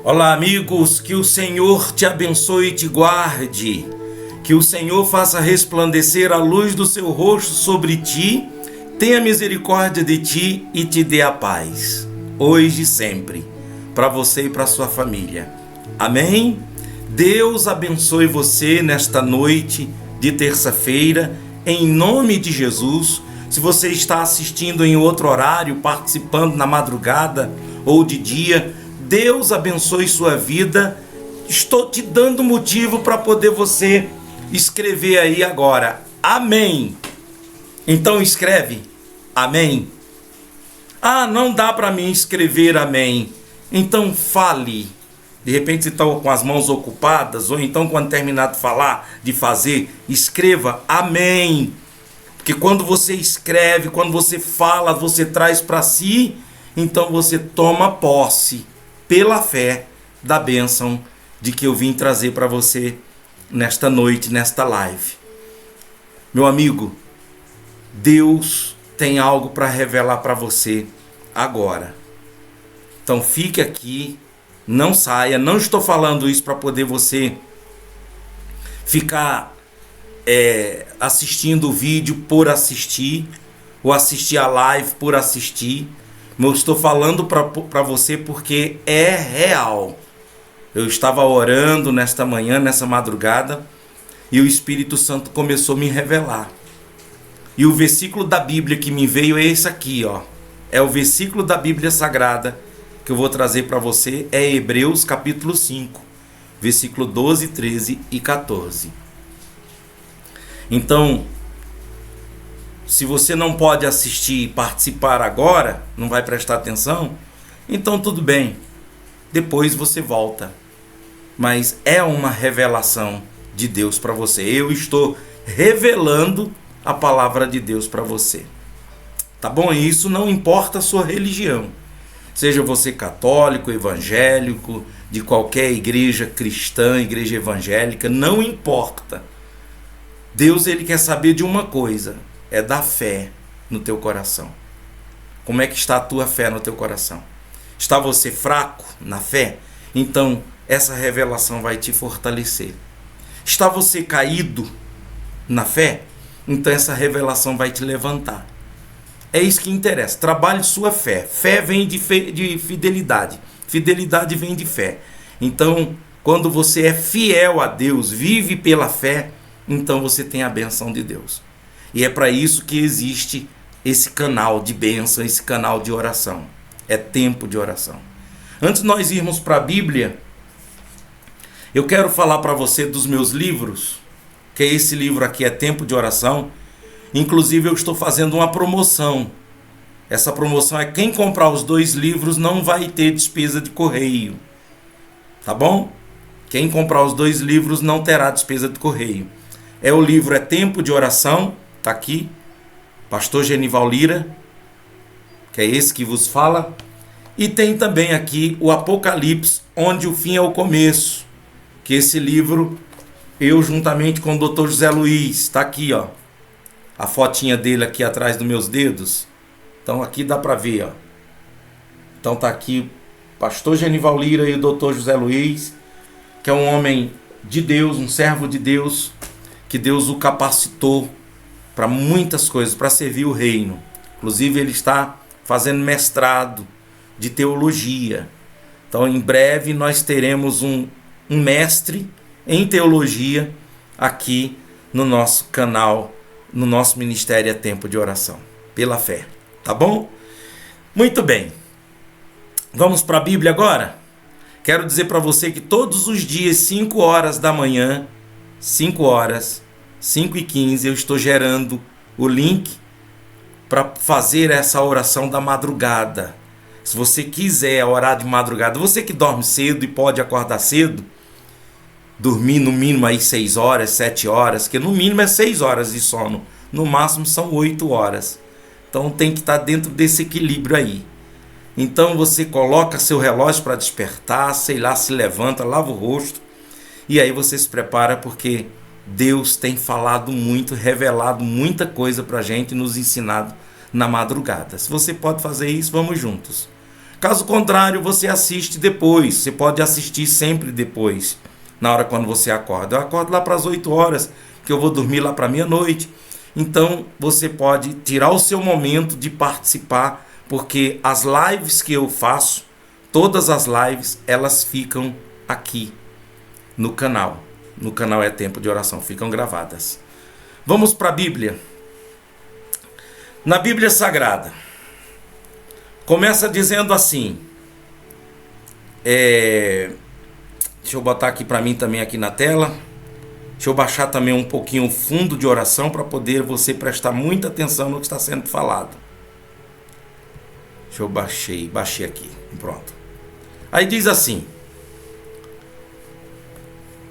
Olá, amigos, que o Senhor te abençoe e te guarde, que o Senhor faça resplandecer a luz do seu rosto sobre ti, tenha misericórdia de ti e te dê a paz, hoje e sempre, para você e para sua família. Amém? Deus abençoe você nesta noite de terça-feira, em nome de Jesus. Se você está assistindo em outro horário, participando na madrugada ou de dia, Deus abençoe sua vida. Estou te dando motivo para poder você escrever aí agora. Amém. Então escreve. Amém. Ah, não dá para mim escrever amém. Então fale. De repente você está com as mãos ocupadas, ou então quando terminar de falar, de fazer, escreva amém. Porque quando você escreve, quando você fala, você traz para si, então você toma posse pela fé da bênção de que eu vim trazer para você nesta noite, nesta live. Meu amigo, Deus tem algo para revelar para você agora. Então fique aqui, não saia. Não estou falando isso para poder você ficar assistindo o vídeo por assistir, ou assistir a live por assistir. Eu estou falando para você porque é real. Eu estava orando nesta manhã, nessa madrugada, e o Espírito Santo começou a me revelar. E o versículo da Bíblia que me veio é esse aqui, ó. É o versículo da Bíblia Sagrada que eu vou trazer para você. É Hebreus capítulo 5, versículo 12, 13 e 14. Então, se você não pode assistir e participar agora, não vai prestar atenção, então tudo bem, depois você volta. Mas é uma revelação de Deus para você. Eu estou revelando a palavra de Deus para você. Tá bom? E isso não importa a sua religião. Seja você católico, evangélico, de qualquer igreja cristã, igreja evangélica, não importa. Deus, ele quer saber de uma coisa. É da fé no teu coração. Como é que está a tua fé no teu coração? Está você fraco na fé? Então essa revelação vai te fortalecer. Está você caído na fé? Então essa revelação vai te levantar. É isso que interessa. Trabalhe sua fé. Fé vem de fidelidade. Fidelidade vem de fé. Então, quando você é fiel a Deus, vive pela fé, então você tem a bênção de Deus. E é para isso que existe esse canal de bênção, esse canal de oração. É tempo de oração. Antes de nós irmos para a Bíblia, eu quero falar para você dos meus livros, que esse livro aqui é Tempo de Oração. Inclusive eu estou fazendo uma promoção. Essa promoção é quem comprar os 2 livros não vai ter despesa de correio. Tá bom? Quem comprar os 2 livros não terá despesa de correio. O livro é Tempo de Oração. Está aqui, Pastor Genival Lira, que é esse que vos fala. E tem também aqui o Apocalipse, onde o fim é o começo, que esse livro, eu juntamente com o Dr. José Luiz, está aqui, ó, a fotinha dele aqui atrás dos meus dedos. Então aqui dá para ver, ó. Então tá aqui Pastor Genival Lira e o Dr. José Luiz, que é um homem de Deus, um servo de Deus, que Deus o capacitou para muitas coisas, para servir o reino. Inclusive ele está fazendo mestrado de teologia. Então em breve nós teremos um mestre em teologia aqui no nosso canal, no nosso ministério é Tempo de Oração, pela fé. Tá bom? Muito bem. Vamos para a Bíblia agora? Quero dizer para você que todos os dias, 5 horas da manhã, 5 horas, 5h15, eu estou gerando o link para fazer essa oração da madrugada. Se você quiser orar de madrugada, você que dorme cedo e pode acordar cedo, dormir no mínimo aí 6 horas, 7 horas, que no mínimo é 6 horas de sono, no máximo são 8 horas. Então tem que estar dentro desse equilíbrio aí. Então você coloca seu relógio para despertar, sei lá, se levanta, lava o rosto, e aí você se prepara, porque Deus tem falado muito, revelado muita coisa para a gente, nos ensinado na madrugada. Se você pode fazer isso, vamos juntos. Caso contrário, você assiste depois. Você pode assistir sempre depois, na hora quando você acorda. Eu acordo lá para as 8 horas, que eu vou dormir lá para meia-noite. Então, você pode tirar o seu momento de participar, porque as lives que eu faço, todas as lives, elas ficam aqui no canal. No canal É Tempo de Oração, ficam gravadas. Vamos para a Bíblia. Na Bíblia Sagrada, começa dizendo assim, deixa eu botar aqui para mim também aqui na tela, deixa eu baixar também um pouquinho o fundo de oração para poder você prestar muita atenção no que está sendo falado. Deixa eu baixei aqui, pronto. Aí diz assim: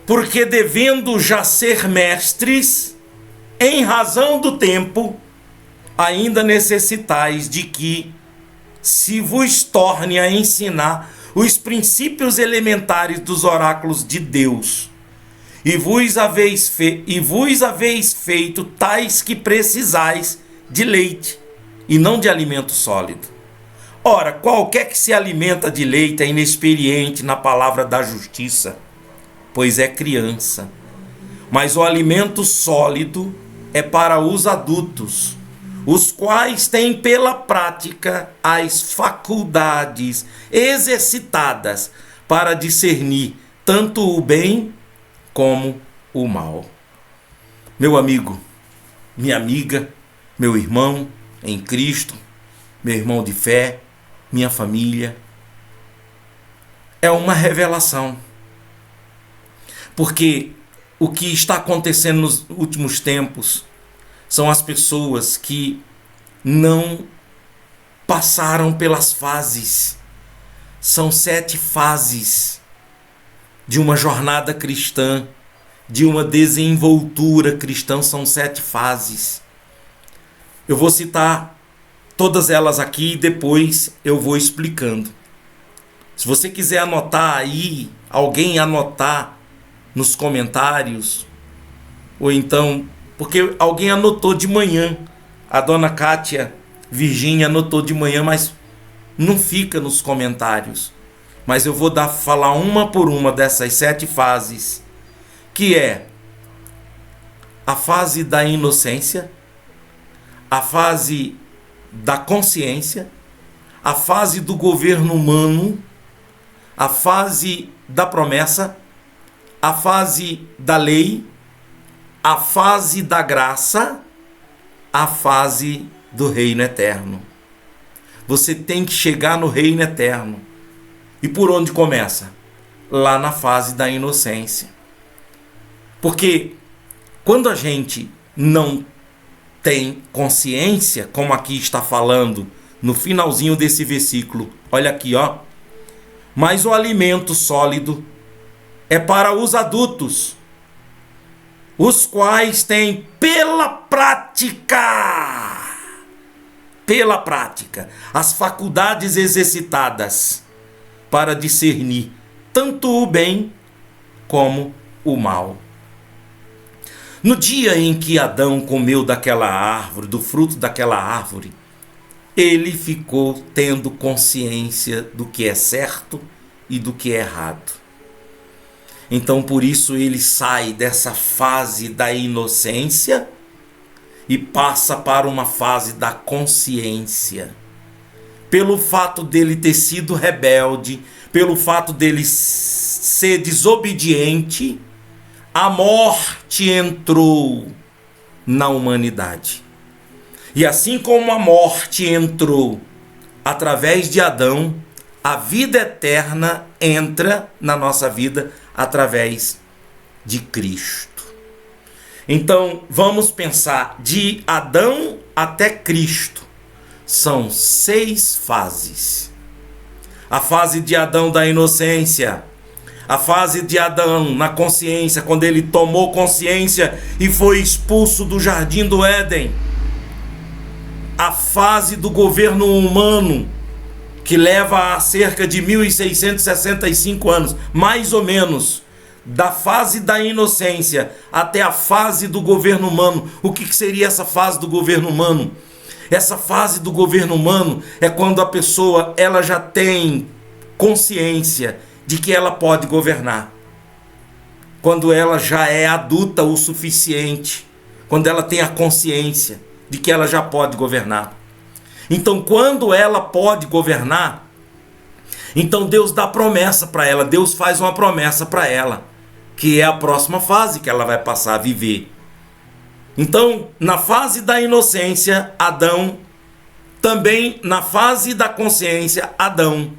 porque devendo já ser mestres, em razão do tempo, ainda necessitais de que se vos torne a ensinar os princípios elementares dos oráculos de Deus, e vos haveis feito tais que precisais de leite, e não de alimento sólido. Ora, qualquer que se alimenta de leite é inexperiente na palavra da justiça, pois é criança. Mas o alimento sólido é para os adultos, os quais têm pela prática as faculdades exercitadas para discernir tanto o bem como o mal. Meu amigo, minha amiga, meu irmão em Cristo, meu irmão de fé, minha família, é uma revelação. Porque o que está acontecendo nos últimos tempos são as pessoas que não passaram pelas fases. São 7 fases de uma jornada cristã, de uma desenvoltura cristã. São 7 fases. Eu vou citar todas elas aqui e depois eu vou explicando. Se você quiser anotar aí, alguém anotar nos comentários, ou então, porque alguém anotou de manhã, a dona Kátia Virgínia anotou de manhã, mas não fica nos comentários. Mas eu vou falar uma por uma dessas 7 fases, que é a fase da inocência, a fase da consciência, a fase do governo humano, a fase da promessa, a fase da lei, a fase da graça, a fase do reino eterno. Você tem que chegar no reino eterno. E por onde começa? Lá na fase da inocência. Porque quando a gente não tem consciência, como aqui está falando no finalzinho desse versículo, olha aqui, ó. Mas o alimento sólido é para os adultos, os quais têm pela prática, as faculdades exercitadas para discernir tanto o bem como o mal. No dia em que Adão comeu daquela árvore, do fruto daquela árvore, ele ficou tendo consciência do que é certo e do que é errado. Então, por isso, ele sai dessa fase da inocência e passa para uma fase da consciência. Pelo fato dele ter sido rebelde, pelo fato dele ser desobediente, a morte entrou na humanidade. E assim como a morte entrou através de Adão, a vida eterna entra na nossa vida através de Cristo. Então, vamos pensar, de Adão até Cristo, são 6 fases. A fase de Adão da inocência, a fase de Adão na consciência, quando ele tomou consciência e foi expulso do jardim do Éden. A fase do governo humano, que leva a cerca de 1665 anos, mais ou menos, da fase da inocência até a fase do governo humano. O que seria essa fase do governo humano? Essa fase do governo humano é quando a pessoa ela já tem consciência de que ela pode governar. Quando ela já é adulta o suficiente, quando ela tem a consciência de que ela já pode governar. Então, quando ela pode governar, então Deus dá promessa para ela, Deus faz uma promessa para ela, que é a próxima fase que ela vai passar a viver. Então, na fase da inocência, Adão, também na fase da consciência, Adão.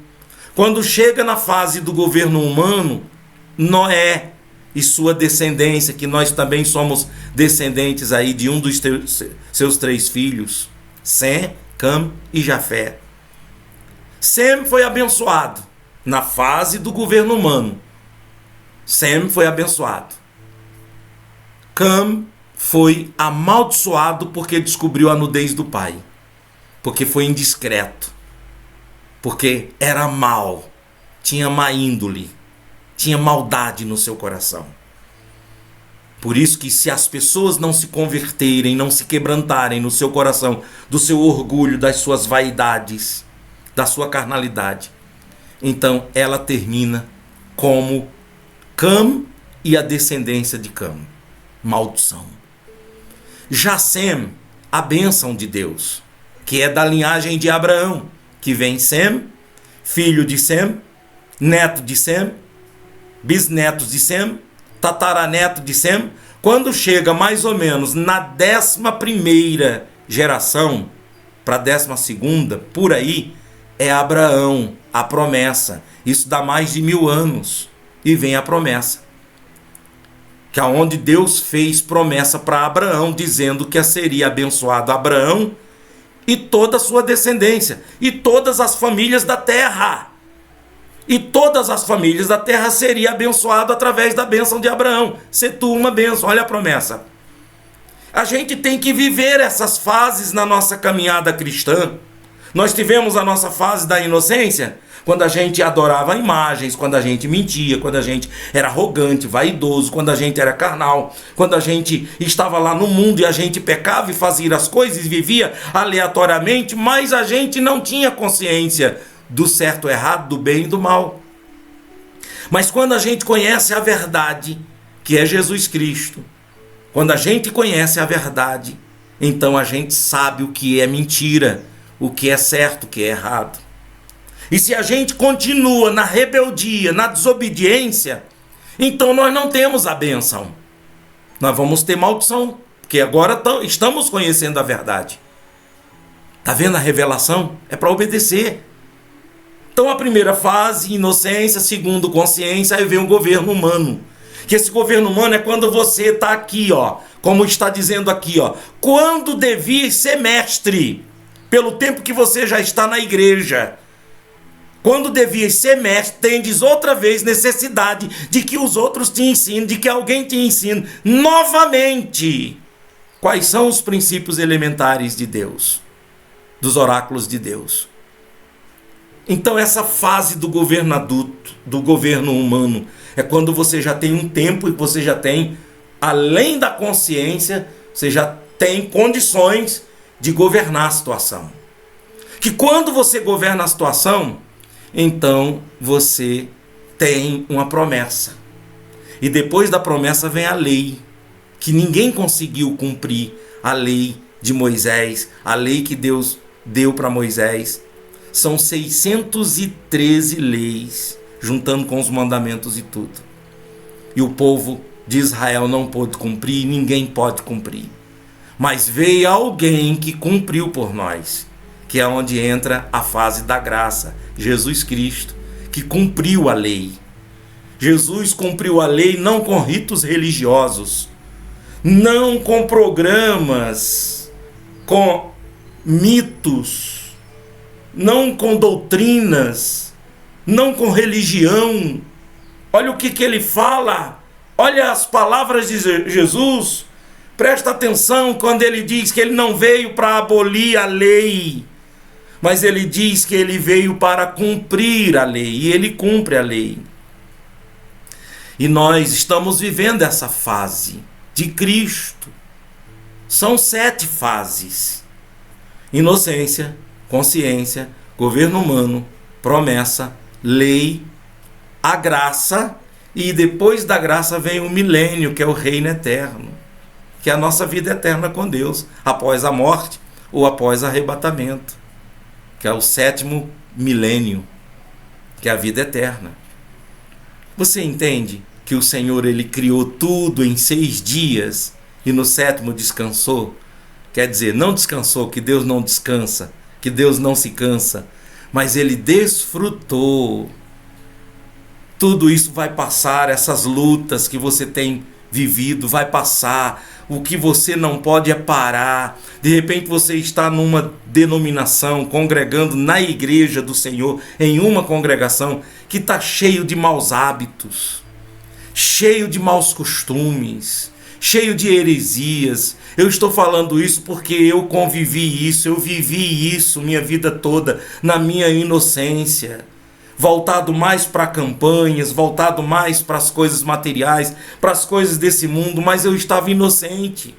Quando chega na fase do governo humano, Noé e sua descendência, que nós também somos descendentes aí de um dos seus 3 filhos, Sem, Cam e Jafé. Sem foi abençoado na fase do governo humano. Sem foi abençoado. Cam foi amaldiçoado porque descobriu a nudez do pai. Porque foi indiscreto. Porque era mau. Tinha má índole. Tinha maldade no seu coração. Por isso que se as pessoas não se converterem, não se quebrantarem no seu coração, do seu orgulho, das suas vaidades, da sua carnalidade, então ela termina como Cam e a descendência de Cam. Maldição. Já Sem, a bênção de Deus, que é da linhagem de Abraão, que vem Sem, filho de Sem, neto de Sem, bisnetos de Sem, tataraneto de Sem. Quando chega mais ou menos na 11ª geração, para a 12ª, por aí, é Abraão, a promessa. Isso dá mais de 1000 anos. E vem a promessa. Que é onde Deus fez promessa para Abraão, dizendo que seria abençoado Abraão e toda a sua descendência, e todas as famílias da terra. E todas as famílias da terra seriam abençoadas através da bênção de Abraão. Se tu uma bênção, olha a promessa. A gente tem que viver essas fases na nossa caminhada cristã. Nós tivemos a nossa fase da inocência, quando a gente adorava imagens, quando a gente mentia, quando a gente era arrogante, vaidoso, quando a gente era carnal, quando a gente estava lá no mundo e a gente pecava e fazia as coisas e vivia aleatoriamente, mas a gente não tinha consciência do certo, errado, do bem e do mal. Mas quando a gente conhece a verdade, que é Jesus Cristo, quando a gente conhece a verdade, então a gente sabe o que é mentira, o que é certo, o que é errado. E se a gente continua na rebeldia, na desobediência, então nós não temos a bênção. Nós vamos ter maldição, porque agora estamos conhecendo a verdade. Está vendo a revelação? É para obedecer. Então a primeira fase, inocência, segundo, consciência, aí vem o governo humano. Que esse governo humano é quando você está aqui, ó, como está dizendo aqui, ó, quando devia ser mestre, pelo tempo que você já está na igreja. Quando devias ser mestre, tendes outra vez necessidade de que os outros te ensinem, de que alguém te ensine novamente quais são os princípios elementares de Deus, dos oráculos de Deus. Então essa fase do governo adulto, do governo humano, é quando você já tem um tempo e você já tem, além da consciência, você já tem condições de governar a situação. Que quando você governa a situação, então você tem uma promessa. E depois da promessa vem a lei, que ninguém conseguiu cumprir a lei de Moisés, a lei que Deus deu para Moisés. São 613 leis, juntando com os mandamentos e tudo. E o povo de Israel não pôde cumprir, ninguém pode cumprir. Mas veio alguém que cumpriu por nós, que é onde entra a fase da graça, Jesus Cristo, que cumpriu a lei. Jesus cumpriu a lei não com ritos religiosos, não com programas, com mitos, não com doutrinas, não com religião. Olha o que ele fala, olha as palavras de Jesus. Presta atenção quando ele diz que ele não veio para abolir a lei, mas ele diz que ele veio para cumprir a lei, e ele cumpre a lei. E nós estamos vivendo essa fase de Cristo. São 7 fases. inocência, consciência, governo humano, promessa, lei, a graça, e depois da graça vem o milênio, que é o reino eterno, que é a nossa vida eterna com Deus, após a morte ou após o arrebatamento, que é o 7º milênio, que é a vida eterna. Você entende que o Senhor, ele criou tudo em 6 dias e no 7º descansou? Quer dizer, não descansou, que Deus não descansa, que Deus não se cansa, mas ele desfrutou. Tudo isso vai passar, essas lutas que você tem vivido, vai passar. O que você não pode é parar. De repente você está numa denominação, congregando na igreja do Senhor, em uma congregação que está cheio de maus hábitos, cheio de maus costumes, cheio de heresias. Eu estou falando isso porque eu convivi isso, eu vivi isso minha vida toda, na minha inocência. Voltado mais para campanhas, voltado mais para as coisas materiais, para as coisas desse mundo, mas eu estava inocente.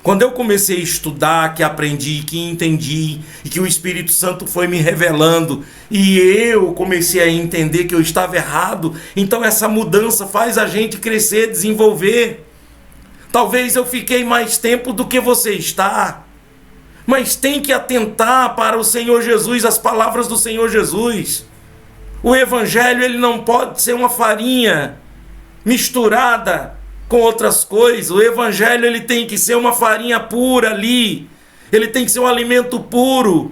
Quando eu comecei a estudar, que aprendi, que entendi, e que o Espírito Santo foi me revelando, e eu comecei a entender que eu estava errado, então essa mudança faz a gente crescer, desenvolver. Talvez eu fiquei mais tempo do que você está, mas tem que atentar para o Senhor Jesus, as palavras do Senhor Jesus. O Evangelho, ele não pode ser uma farinha misturada com outras coisas. O Evangelho, ele tem que ser uma farinha pura ali. Ele tem que ser um alimento puro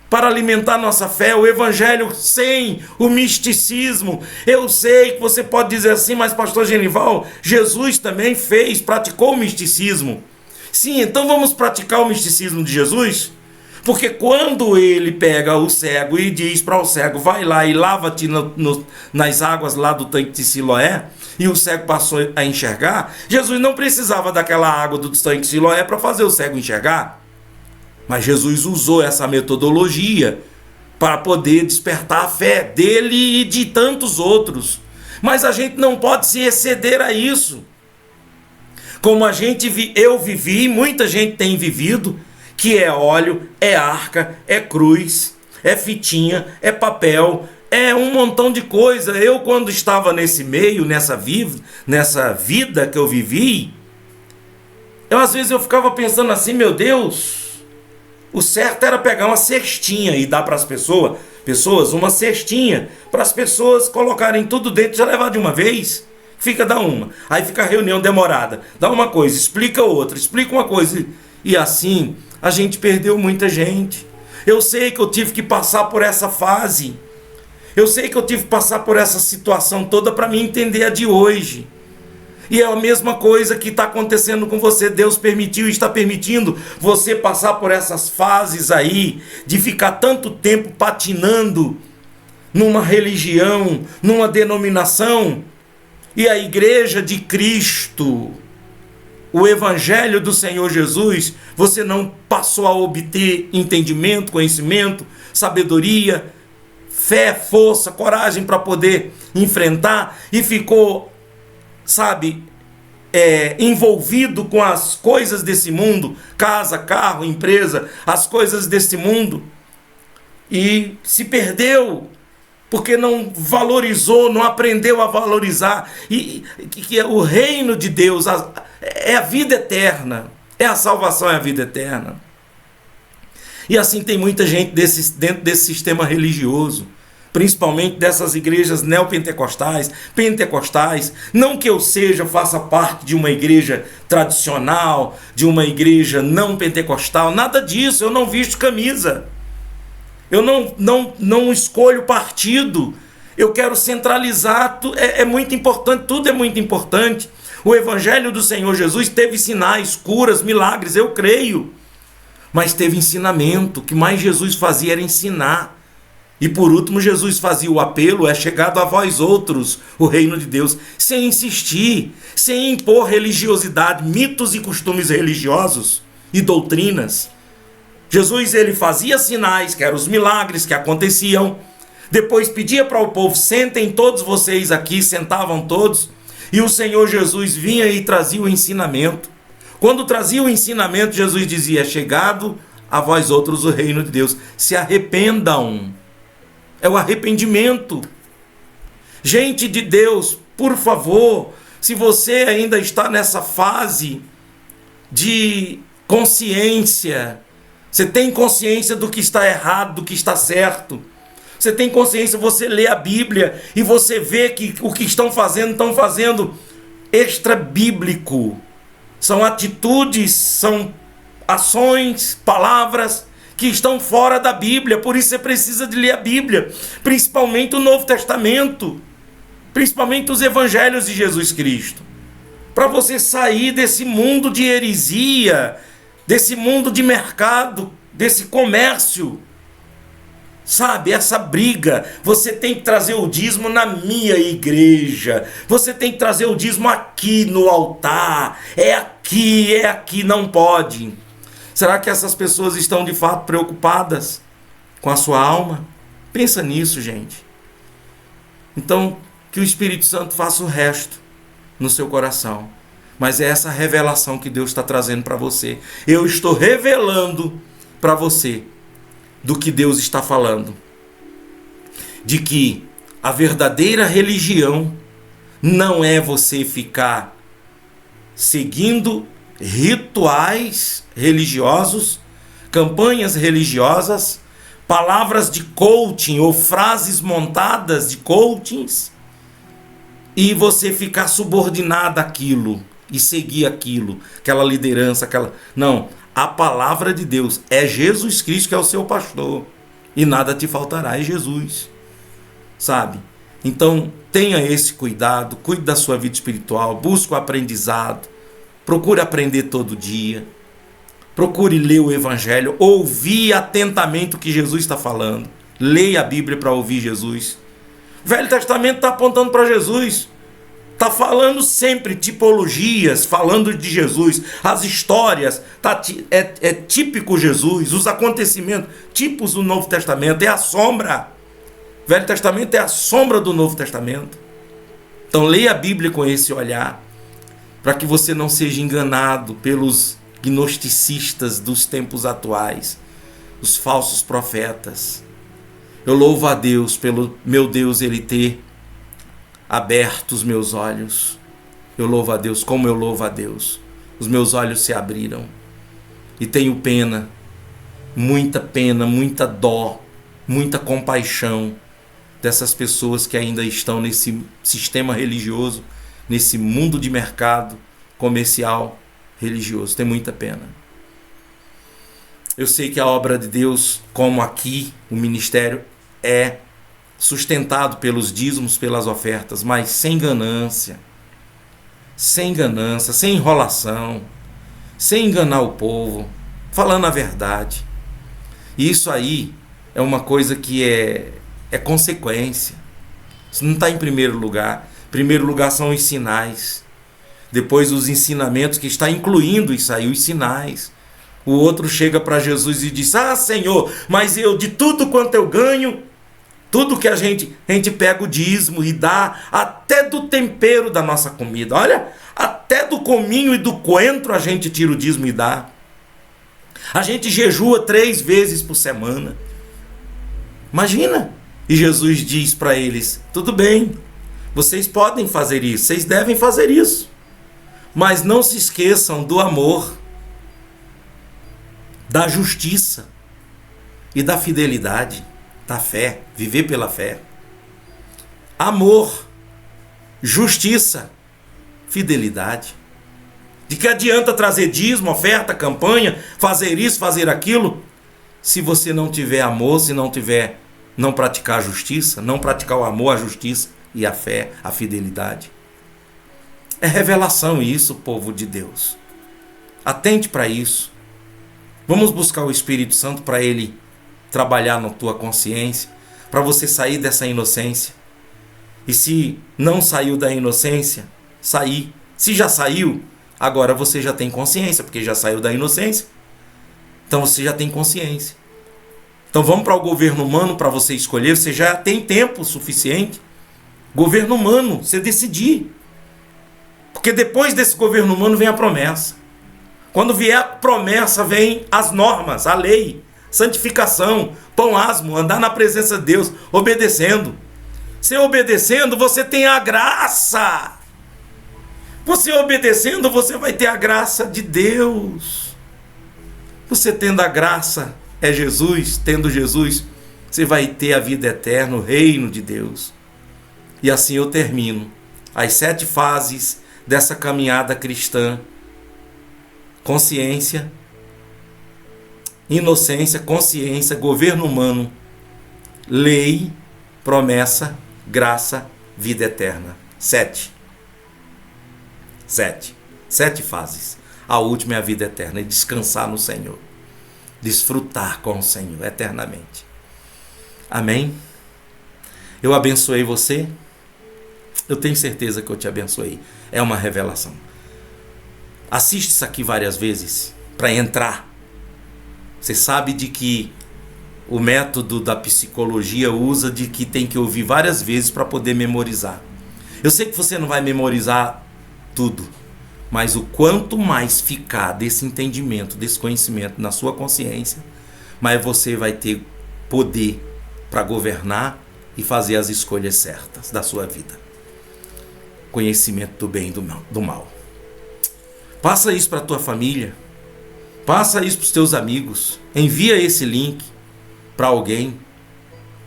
para alimentar nossa fé. O Evangelho sem o misticismo. Eu sei que você pode dizer assim, mas pastor Genival, Jesus também praticou o misticismo. Sim, então vamos praticar o misticismo de Jesus? Porque quando ele pega o cego e diz para o cego, vai lá e lava-te nas águas lá do tanque de Siloé, e o cego passou a enxergar, Jesus não precisava daquela água do tanque de Siloé para fazer o cego enxergar. Mas Jesus usou essa metodologia para poder despertar a fé dele e de tantos outros. Mas a gente não pode se exceder a isso. Como eu vivi, muita gente tem vivido, que é óleo, é arca, é cruz, é fitinha, é papel, é um montão de coisa. Eu, quando estava nesse meio, nessa vida que eu vivi, às vezes eu ficava pensando assim, meu Deus, o certo era pegar uma cestinha e dar para as pessoas uma cestinha, para as pessoas colocarem tudo dentro e já levar de uma vez. Dá uma, aí fica a reunião demorada, dá uma coisa, explica outra, explica uma coisa, e assim a gente perdeu muita gente. Eu sei que eu tive que passar por essa fase, eu sei que eu tive que passar por essa situação toda para me entender a de hoje. E é a mesma coisa que está acontecendo com você. Deus permitiu e está permitindo você passar por essas fases aí, de ficar tanto tempo patinando numa religião, numa denominação. E a igreja de Cristo, o Evangelho do Senhor Jesus, você não passou a obter entendimento, conhecimento, sabedoria, fé, força, coragem para poder enfrentar e ficou, envolvido com as coisas desse mundo, casa, carro, empresa, as coisas desse mundo, e se perdeu porque não valorizou, não aprendeu a valorizar, e que é o reino de Deus, é a vida eterna, é a salvação, é a vida eterna. E assim tem muita gente dentro desse sistema religioso, principalmente dessas igrejas neopentecostais, pentecostais. Não que eu faça parte de uma igreja tradicional, de uma igreja não pentecostal, nada disso, eu não visto camisa. Eu não escolho partido, eu quero centralizar, é muito importante, tudo é muito importante. O Evangelho do Senhor Jesus teve sinais, curas, milagres, eu creio, mas teve ensinamento. O que mais Jesus fazia era ensinar. E por último, Jesus fazia o apelo, é chegado a vós outros o reino de Deus, sem insistir, sem impor religiosidade, mitos e costumes religiosos e doutrinas. Jesus, ele fazia sinais, que eram os milagres que aconteciam, depois pedia para o povo, sentem todos vocês aqui, sentavam todos, e o Senhor Jesus vinha e trazia o ensinamento. Quando trazia o ensinamento, Jesus dizia, é chegado a vós outros o reino de Deus. Se arrependam. É o arrependimento. Gente de Deus, por favor, se você ainda está nessa fase de consciência, você tem consciência do que está errado, do que está certo, você tem consciência, você lê a Bíblia e você vê que o que estão fazendo extra bíblico. São atitudes, são ações, palavras que estão fora da Bíblia. Por isso você precisa de ler a Bíblia, principalmente o Novo Testamento, principalmente os Evangelhos de Jesus Cristo, para você sair desse mundo de heresia, desse mundo de mercado, desse comércio. Sabe, essa briga, você tem que trazer o dízimo na minha igreja, você tem que trazer o dízimo aqui no altar, é aqui, não pode. Será que essas pessoas estão de fato preocupadas com a sua alma? Pensa nisso, gente. Então, que o Espírito Santo faça o resto no seu coração. Mas é essa revelação que Deus está trazendo para você. Eu estou revelando para você do que Deus está falando. De que a verdadeira religião não é você ficar seguindo rituais religiosos, campanhas religiosas, palavras de coaching ou frases montadas de coachings, e você ficar subordinado àquilo e seguir aquilo, aquela liderança, Não, a palavra de Deus é Jesus Cristo que é o seu pastor, e nada te faltará, é Jesus, sabe? Então tenha esse cuidado, cuide da sua vida espiritual, busque o aprendizado, procure aprender todo dia, procure ler o Evangelho, ouvir atentamente o que Jesus está falando, leia a Bíblia para ouvir Jesus. O Velho Testamento está apontando para Jesus, está falando sempre tipologias, falando de Jesus, as histórias, é típico Jesus, os acontecimentos, tipos do Novo Testamento, é a sombra. O Velho Testamento é a sombra do Novo Testamento. Então leia a Bíblia com esse olhar, para que você não seja enganado pelos gnosticistas dos tempos atuais, os falsos profetas. Eu louvo a Deus pelo meu Deus ele ter aberto os meus olhos. Eu louvo a Deus, como eu louvo a Deus. Os meus olhos se abriram. E tenho pena, muita dó, muita compaixão dessas pessoas que ainda estão nesse sistema religioso, nesse mundo de mercado comercial religioso. Tem muita pena. Eu sei que a obra de Deus, como aqui o ministério, é sustentado pelos dízimos, pelas ofertas, mas sem ganância, sem enrolação, sem enganar o povo, falando a verdade. E isso aí é uma coisa que é consequência. Isso não está em primeiro lugar. Em primeiro lugar são os sinais. Depois os ensinamentos, que está incluindo isso aí, os sinais. O outro chega para Jesus e diz: ah, Senhor, mas eu de tudo quanto eu ganho, tudo que a gente pega o dízimo e dá, até do tempero da nossa comida. Olha, até do cominho e do coentro a gente tira o dízimo e dá. A gente jejua 3 vezes por semana. Imagina. E Jesus diz para eles: tudo bem, vocês podem fazer isso, vocês devem fazer isso. Mas não se esqueçam do amor, da justiça e da fidelidade, da fé, viver pela fé. Amor, justiça, fidelidade. De que adianta trazer dízimo, oferta, campanha, fazer isso, fazer aquilo, se você não tiver amor, se não praticar a justiça, não praticar o amor, a justiça e a fé, a fidelidade. É revelação isso, povo de Deus. Atente para isso. Vamos buscar o Espírito Santo para ele trabalhar na tua consciência, para você sair dessa inocência. E se não saiu da inocência, sair. Se já saiu, agora você já tem consciência, porque já saiu da inocência. Então você já tem consciência. Então vamos para o governo humano para você escolher. Você já tem tempo suficiente. Governo humano, você decidir. Porque depois desse governo humano vem a promessa. Quando vier a promessa, vem as normas, a lei, santificação, pão asmo, andar na presença de Deus, obedecendo. Você obedecendo, você tem a graça. Você obedecendo, você vai ter a graça de Deus. Você tendo a graça, é Jesus, tendo Jesus, você vai ter a vida eterna, o reino de Deus. E assim eu termino as 7 fases dessa caminhada cristã. Consciência, inocência, consciência, governo humano, lei, promessa, graça, vida eterna. 7 fases. A última é a vida eterna, é descansar no Senhor, desfrutar com o Senhor eternamente. Amém? Eu abençoei você. Eu tenho certeza que eu te abençoei. É uma revelação. Assiste isso aqui várias vezes para entrar. Você sabe de que o método da psicologia usa de que tem que ouvir várias vezes para poder memorizar. Eu sei que você não vai memorizar tudo, mas o quanto mais ficar desse entendimento, desse conhecimento na sua consciência, mais você vai ter poder para governar e fazer as escolhas certas da sua vida. Conhecimento do bem e do mal. Passa isso para a tua família. Passa isso para os teus amigos. Envia esse link para alguém.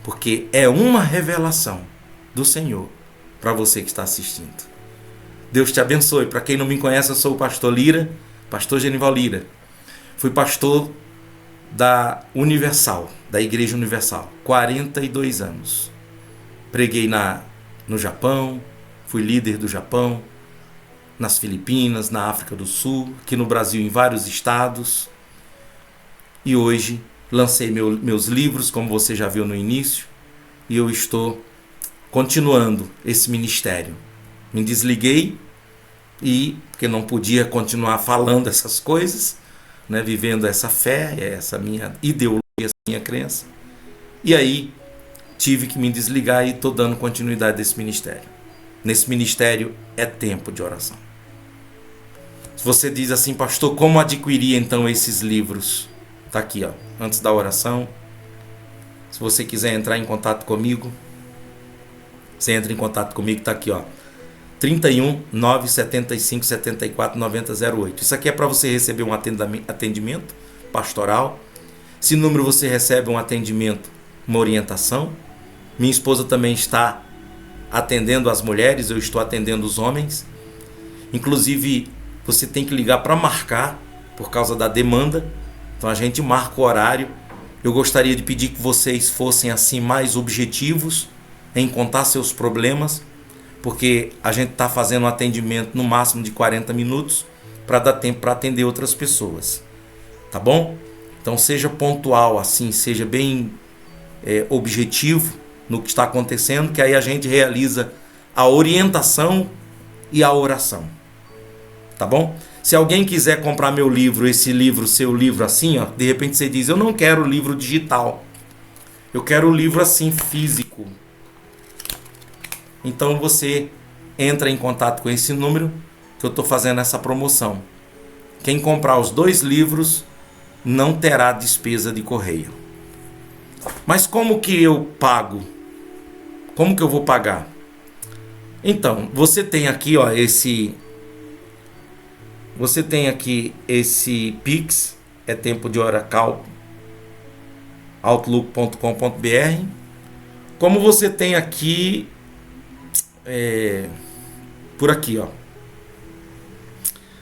Porque é uma revelação do Senhor para você que está assistindo. Deus te abençoe. Para quem não me conhece, eu sou o pastor Lira, pastor Genival Lira. Fui pastor da Universal, da Igreja Universal, 42 anos. Preguei no Japão, fui líder do Japão, nas Filipinas, na África do Sul, aqui no Brasil, em vários estados. E hoje lancei meus livros, como você já viu no início, e eu estou continuando esse ministério. Me desliguei porque não podia continuar falando essas coisas, né, vivendo essa fé, essa minha ideologia, essa minha crença. E aí tive que me desligar e estou dando continuidade desse ministério. Nesse ministério é tempo de oração. Se você diz assim, pastor, como adquirir então esses livros? Está aqui, ó, antes da oração. Se você quiser entrar em contato comigo, você entra em contato comigo, está aqui, ó, 31 975 74 90 08. Isso aqui é para você receber um atendimento pastoral. Esse número você recebe um atendimento, uma orientação. Minha esposa também está atendendo as mulheres, eu estou atendendo os homens. Inclusive, você tem que ligar para marcar, por causa da demanda. Então a gente marca o horário. Eu gostaria de pedir que vocês fossem assim mais objetivos em contar seus problemas, porque a gente está fazendo um atendimento no máximo de 40 minutos para dar tempo para atender outras pessoas. Tá bom? Então seja pontual assim, seja bem objetivo no que está acontecendo, que aí a gente realiza a orientação e a oração. Tá bom? Se alguém quiser comprar meu livro, esse livro, seu livro assim, ó, de repente você diz, eu não quero o livro digital, eu quero o livro assim, físico. Então você entra em contato com esse número que eu estou fazendo essa promoção. Quem comprar os 2 livros não terá despesa de correio. Mas como que eu pago? Como que eu vou pagar? Então, você tem aqui, ó, você tem aqui esse Pix, é tempo de oracal, outlook.com.br. Como você tem aqui, por aqui, ó.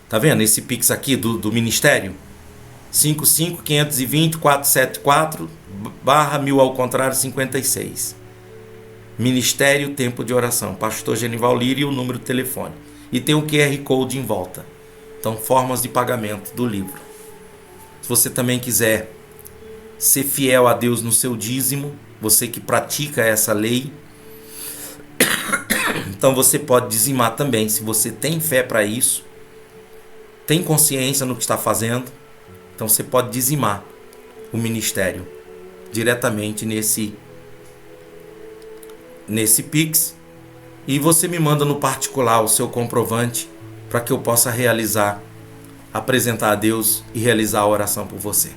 Tá vendo? Esse Pix aqui do Ministério, 55-520-474/1000 ao contrário 56. Ministério Tempo de Oração, pastor Genival Lira, e o número de telefone. E tem o QR Code em volta. Então, formas de pagamento do livro. Se você também quiser ser fiel a Deus no seu dízimo, você que pratica essa lei, então você pode dizimar também. Se você tem fé para isso, tem consciência no que está fazendo, então você pode dizimar o ministério diretamente nesse Pix, e você me manda no particular o seu comprovante para que eu possa realizar apresentar a Deus e realizar a oração por você.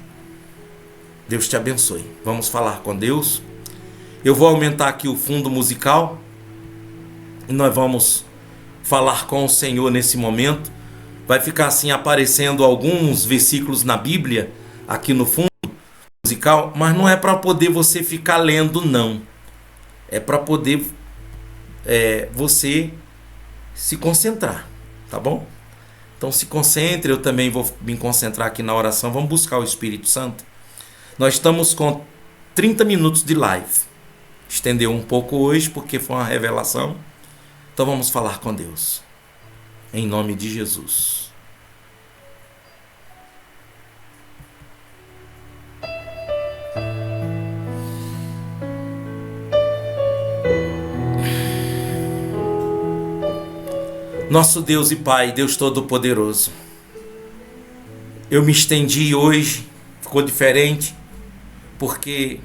Deus te abençoe. Vamos falar com Deus. Eu vou aumentar aqui o fundo musical e nós vamos falar com o Senhor nesse momento. Vai ficar assim aparecendo alguns versículos na Bíblia aqui no fundo musical, mas não é para poder você ficar lendo, não. É para poder você se concentrar, tá bom? Então se concentre, eu também vou me concentrar aqui na oração. Vamos buscar o Espírito Santo. Nós estamos com 30 minutos de live. Estendeu um pouco hoje porque foi uma revelação. Então vamos falar com Deus. Em nome de Jesus. Nosso Deus e Pai, Deus Todo-Poderoso, eu me estendi hoje, ficou diferente, porque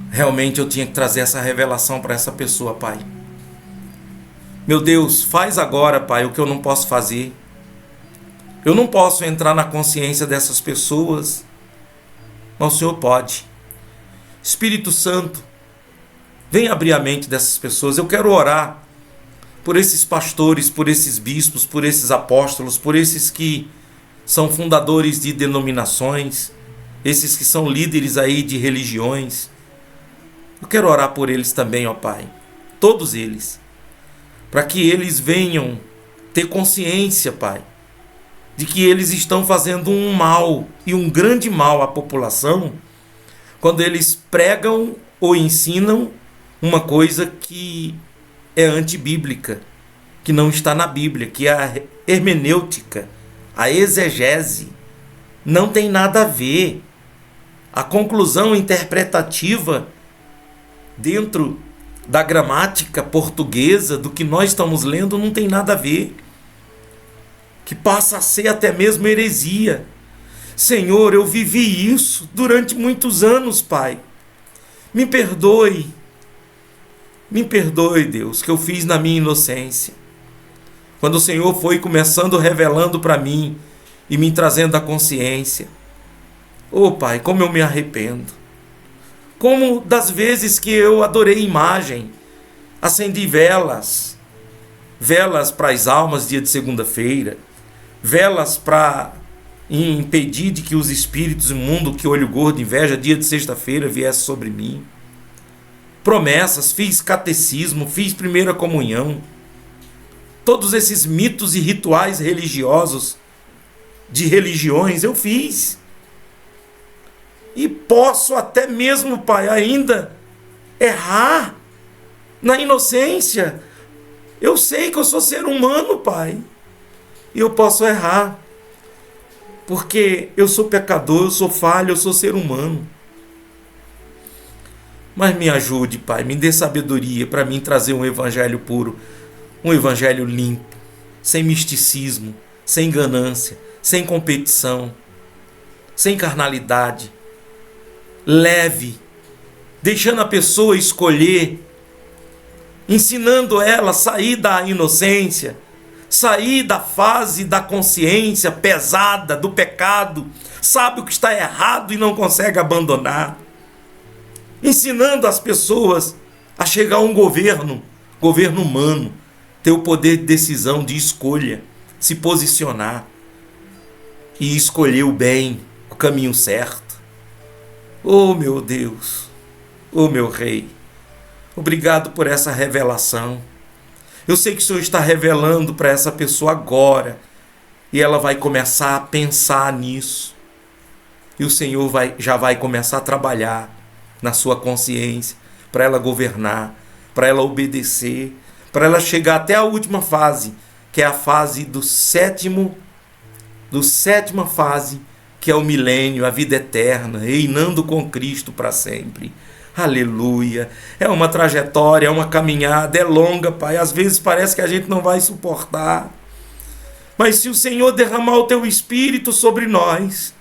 realmente eu tinha que trazer essa revelação para essa pessoa, Pai. Meu Deus, faz agora, Pai, o que eu não posso fazer. Eu não posso entrar na consciência dessas pessoas, mas o Senhor pode. Espírito Santo, vem abrir a mente dessas pessoas. Eu quero orar por esses pastores, por esses bispos, por esses apóstolos, por esses que são fundadores de denominações, esses que são líderes aí de religiões. Eu quero orar por eles também, ó Pai, todos eles, para que eles venham ter consciência, Pai, de que eles estão fazendo um mal e um grande mal à população quando eles pregam ou ensinam uma coisa que é antibíblica, que não está na Bíblia, que é a hermenêutica, a exegese. Não tem nada a ver. A conclusão interpretativa dentro da gramática portuguesa, do que nós estamos lendo, não tem nada a ver. Que passa a ser até mesmo heresia. Senhor, eu vivi isso durante muitos anos, Pai. Me perdoe. Me perdoe, Deus, que eu fiz na minha inocência. Quando o Senhor foi começando revelando para mim e me trazendo a consciência. Oh, Pai, como eu me arrependo. Como das vezes que eu adorei imagem, acendi velas. Velas para as almas dia de segunda-feira. Velas para impedir de que os espíritos imundos, que olho gordo, inveja, dia de sexta-feira viesse sobre mim. Promessas, fiz catecismo, fiz primeira comunhão. Todos esses mitos e rituais religiosos, de religiões, eu fiz. E posso até mesmo, Pai, ainda errar na inocência. Eu sei que eu sou ser humano, Pai. E eu posso errar. Porque eu sou pecador, eu sou falho, eu sou ser humano. Mas me ajude, Pai, me dê sabedoria para mim trazer um evangelho puro, um evangelho limpo, sem misticismo, sem ganância, sem competição, sem carnalidade, leve, deixando a pessoa escolher, ensinando ela a sair da inocência, sair da fase da consciência pesada, do pecado, sabe o que está errado e não consegue abandonar. Ensinando as pessoas a chegar a um governo humano, ter o poder de decisão, de escolha, se posicionar e escolher o bem, o caminho certo. Oh, meu Deus, oh, meu Rei, obrigado por essa revelação. Eu sei que o Senhor está revelando para essa pessoa agora e ela vai começar a pensar nisso. E o Senhor já vai começar a trabalhar na sua consciência, para ela governar, para ela obedecer, para ela chegar até a última fase, que é a fase do sétima fase, que é o milênio, a vida eterna, reinando com Cristo para sempre. Aleluia! É uma trajetória, é uma caminhada, é longa, Pai. Às vezes parece que a gente não vai suportar. Mas se o Senhor derramar o Teu Espírito sobre nós,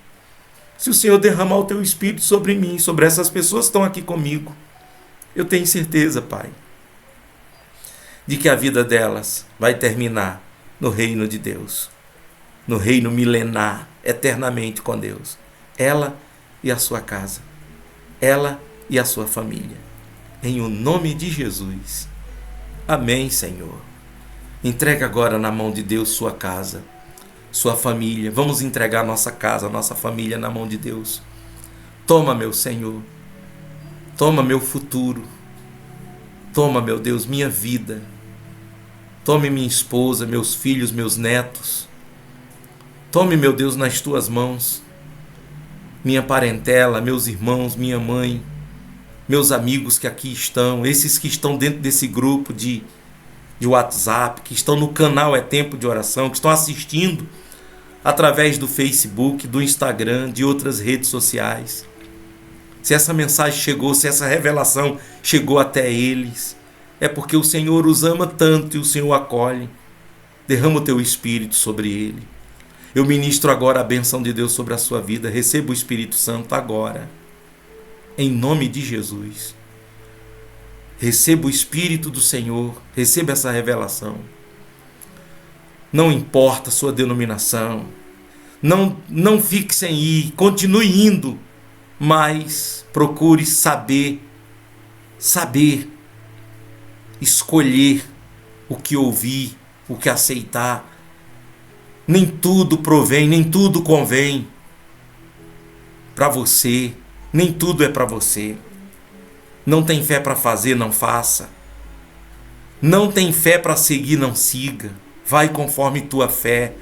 se o Senhor derramar o Teu Espírito sobre mim, sobre essas pessoas que estão aqui comigo, eu tenho certeza, Pai, de que a vida delas vai terminar no reino de Deus. no reino milenar, eternamente com Deus. Ela e a sua casa. Ela e a sua família. Em o nome de Jesus. Amém, Senhor. Entrega agora na mão de Deus sua casa, sua família. Vamos entregar nossa casa, nossa família na mão de Deus. Toma, meu Senhor. Toma meu futuro. Toma, meu Deus, minha vida. Tome minha esposa, meus filhos, meus netos. Tome, meu Deus, nas tuas mãos. Minha parentela, meus irmãos, minha mãe, meus amigos que aqui estão, esses que estão dentro desse grupo de WhatsApp, que estão no canal É Tempo de Oração, que estão assistindo através do Facebook, do Instagram, de outras redes sociais. Se essa mensagem chegou, se essa revelação chegou até eles, é porque o Senhor os ama tanto e o Senhor acolhe. Derrama o teu Espírito sobre ele. Eu ministro agora a bênção de Deus sobre a sua vida. Receba o Espírito Santo agora. Em nome de Jesus. Receba o Espírito do Senhor. Receba essa revelação. Não importa a sua denominação. Não fique sem ir. Continue indo. Mas procure saber. Escolher o que ouvir, o que aceitar. Nem tudo provém, nem tudo convém para você, nem tudo é para você. Não tem fé para fazer, não faça. Não tem fé para seguir, não siga. Vai conforme tua fé.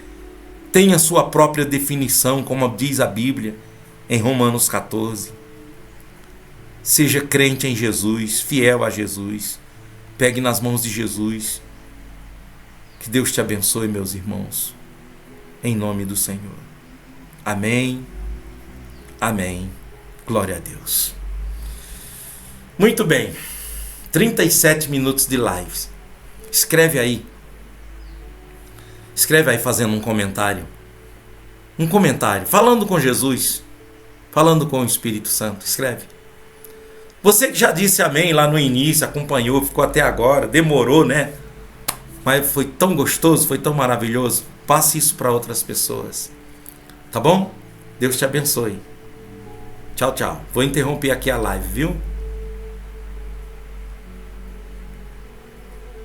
Tenha sua própria definição, como diz a Bíblia em Romanos 14. Seja crente em Jesus, fiel a Jesus. Pegue nas mãos de Jesus. Que Deus te abençoe, meus irmãos. Em nome do Senhor. Amém. Amém. Glória a Deus. Muito bem. 37 minutos de lives. Escreve aí. Escreve aí fazendo um comentário. Um comentário. Falando com Jesus. Falando com o Espírito Santo. Escreve. Você que já disse amém lá no início, acompanhou, ficou até agora, demorou, né? Mas foi tão gostoso, foi tão maravilhoso. Passe isso para outras pessoas. Tá bom? Deus te abençoe. Tchau, tchau. Vou interromper aqui a live, viu?